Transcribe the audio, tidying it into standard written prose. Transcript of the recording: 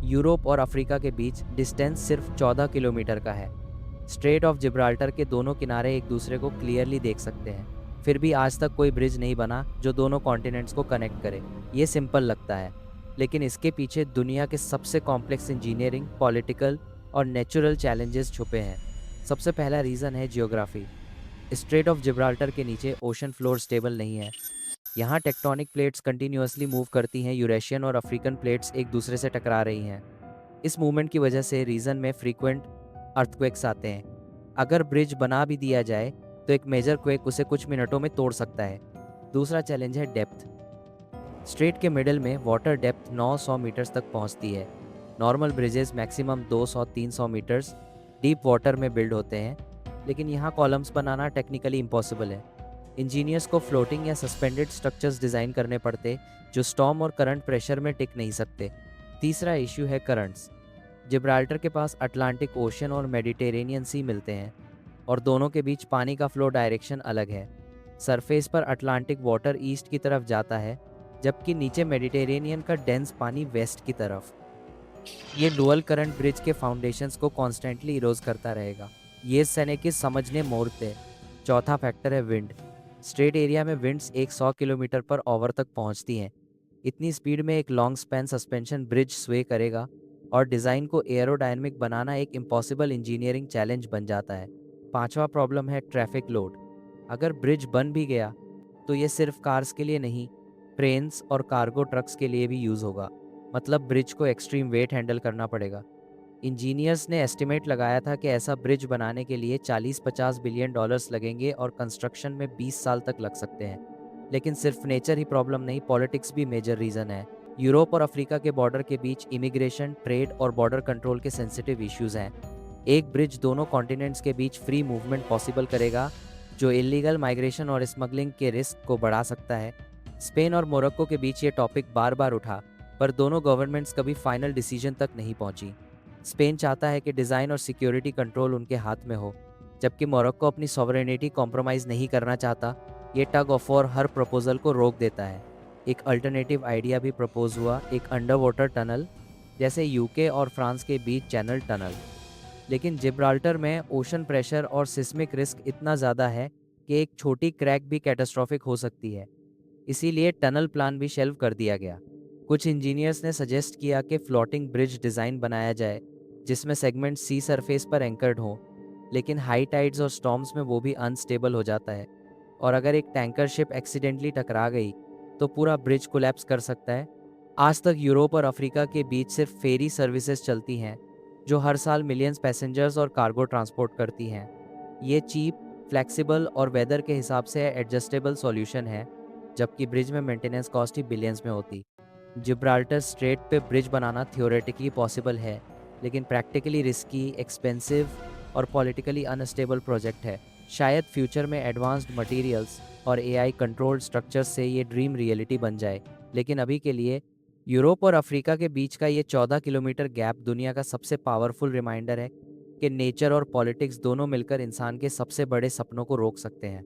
Europe और Africa के बीच distance सिर्फ 14 किलोमीटर का है। स्ट्रेट ऑफ जिब्राल्टर के दोनों किनारे एक दूसरे को क्लियरली देख सकते हैं। फिर भी आज तक कोई ब्रिज नहीं बना जो दोनों कॉन्टिनेंट्स को कनेक्ट करे। ये सिंपल लगता है, लेकिन इसके पीछे दुनिया के सबसे कॉम्प्लेक्स इंजीनियरिंग, पॉलिटिकल और नेचुरल चैलेंजेस छुपे हैं। सबसे पहला रीज़न है जियोग्राफी। स्ट्रेट ऑफ जिब्राल्टर के नीचे ओशन फ्लोर स्टेबल नहीं है। यहाँ टेक्टोनिक प्लेट्स कंटिन्यूअसली मूव करती हैं, यूरेशियन और अफ्रीकन प्लेट्स एक दूसरे से टकरा रही हैं। इस मूवमेंट की वजह से रीजन में फ्रीक्वेंट अर्थक्वेक्स आते हैं। अगर ब्रिज बना भी दिया जाए तो एक मेजर क्वेक उसे कुछ मिनटों में तोड़ सकता है। दूसरा चैलेंज है डेप्थ। स्ट्रेट के मिडल में वाटर डेप्थ 900 मीटर्स तक पहुंचती है। Normal bridges maximum 200-300 metres deep water में बिल्ड होते हैं, लेकिन यहाँ कॉलम्स बनाना टेक्निकली इम्पॉसिबल है। इंजीनियर्स को फ्लोटिंग या सस्पेंडेड स्ट्रक्चर्स डिज़ाइन करने पड़ते जो स्टॉर्म और करंट प्रेशर में टिक नहीं सकते। तीसरा इश्यू है करंट्स। जिब्राल्टर के पास अटलांटिक ओशन और मेडिटेरेनियन सी मिलते हैं, और दोनों के बीच पानी का फ्लो डायरेक्शन अलग है। सरफेस पर अटलांटिक वाटर ईस्ट की तरफ जाता है, जबकि नीचे मेडिटेरेनियन का डेंस पानी वेस्ट की तरफ। ये डुअल करंट ब्रिज के फाउंडेशंस को कॉन्स्टेंटली इरोज करता रहेगा। ये सने की समझने मोड़ते। चौथा फैक्टर है विंड। स्ट्रेट एरिया में विंड्स 100 किलोमीटर पर ओवर तक पहुंचती हैं। इतनी स्पीड में एक लॉन्ग स्पैन सस्पेंशन ब्रिज स्वे करेगा, और डिज़ाइन को एयरोडायनेमिक बनाना एक इम्पॉसिबल इंजीनियरिंग चैलेंज बन जाता है। पांचवा प्रॉब्लम है ट्रैफिक लोड। अगर ब्रिज बन भी गया तो ये सिर्फ कार्स के लिए नहीं, ट्रेन्स और कार्गो ट्रक्स के लिए भी यूज़ होगा। मतलब ब्रिज को एक्सट्रीम वेट हैंडल करना पड़ेगा। इंजीनियर्स ने एस्टिमेट लगाया था कि ऐसा ब्रिज बनाने के लिए 40-50 बिलियन डॉलर्स लगेंगे और कंस्ट्रक्शन में 20 साल तक लग सकते हैं। लेकिन सिर्फ नेचर ही प्रॉब्लम नहीं, पॉलिटिक्स भी मेजर रीज़न है। यूरोप और अफ्रीका के बॉर्डर के बीच इमिग्रेशन, ट्रेड और बॉर्डर कंट्रोल के सेंसिटिव इश्यूज हैं। एक ब्रिज दोनों कॉन्टिनेंट्स के बीच फ्री मूवमेंट पॉसिबल करेगा, जो इलीगल माइग्रेशन और स्मगलिंग के रिस्क को बढ़ा सकता है। स्पेन और मोरक्को के बीच ये टॉपिक बार बार उठा, पर दोनों गवर्नमेंट्स कभी फाइनल डिसीजन तक नहीं पहुंची। स्पेन चाहता है कि डिज़ाइन और सिक्योरिटी कंट्रोल उनके हाथ में हो, जबकि मोरक्को अपनी सॉवरेनिटी कॉम्प्रोमाइज़ नहीं करना चाहता। ये tug of war her proposal को रोक देता है। एक अल्टरनेटिव आइडिया भी प्रपोज हुआ, एक अंडर वाटर टनल, जैसे यूके और फ्रांस के बीच चैनल टनल। लेकिन जिब्राल्टर में ओशन प्रेशर और सिस्मिक रिस्क इतना ज़्यादा है कि एक छोटी क्रैक भी कैटास्ट्रॉफिक हो सकती है। इसीलिए टनल प्लान भी शेल्व कर दिया गया। कुछ इंजीनियर्स ने सजेस्ट किया कि फ्लोटिंग ब्रिज डिज़ाइन बनाया जाए, जिसमें सेगमेंट सी सरफेस पर एंकर्ड हों, लेकिन हाई टाइड्स और स्टॉर्म्स में वो भी अनस्टेबल हो जाता है, और अगर एक टैंकर शिप एक्सीडेंटली टकरा गई तो पूरा ब्रिज कोलैप्स कर सकता है। आज तक यूरोप और अफ्रीका के बीच सिर्फ फेरी सर्विसेज चलती हैं, जो हर साल मिलियंस पैसेंजर्स और कार्गो ट्रांसपोर्ट करती हैं। ये चीप, फ्लेक्सिबल और वेदर के हिसाब से एडजस्टेबल सॉल्यूशन है, जबकि ब्रिज में मेंटेनेंस कॉस्ट ही बिलियंस में होती। जिब्राल्टर स्ट्रेट पे ब्रिज बनाना थियोरेटिकली पॉसिबल है, लेकिन प्रैक्टिकली रिस्की, एक्सपेंसिव और पॉलिटिकली अनस्टेबल प्रोजेक्ट है। शायद फ्यूचर में एडवांस्ड मटेरियल्स और एआई कंट्रोल्ड स्ट्रक्चर्स से ये ड्रीम रियलिटी बन जाए, लेकिन अभी के लिए यूरोप और अफ्रीका के बीच का ये 14 किलोमीटर गैप दुनिया का सबसे पावरफुल रिमाइंडर है कि नेचर और पॉलिटिक्स दोनों मिलकर इंसान के सबसे बड़े सपनों को रोक सकते हैं।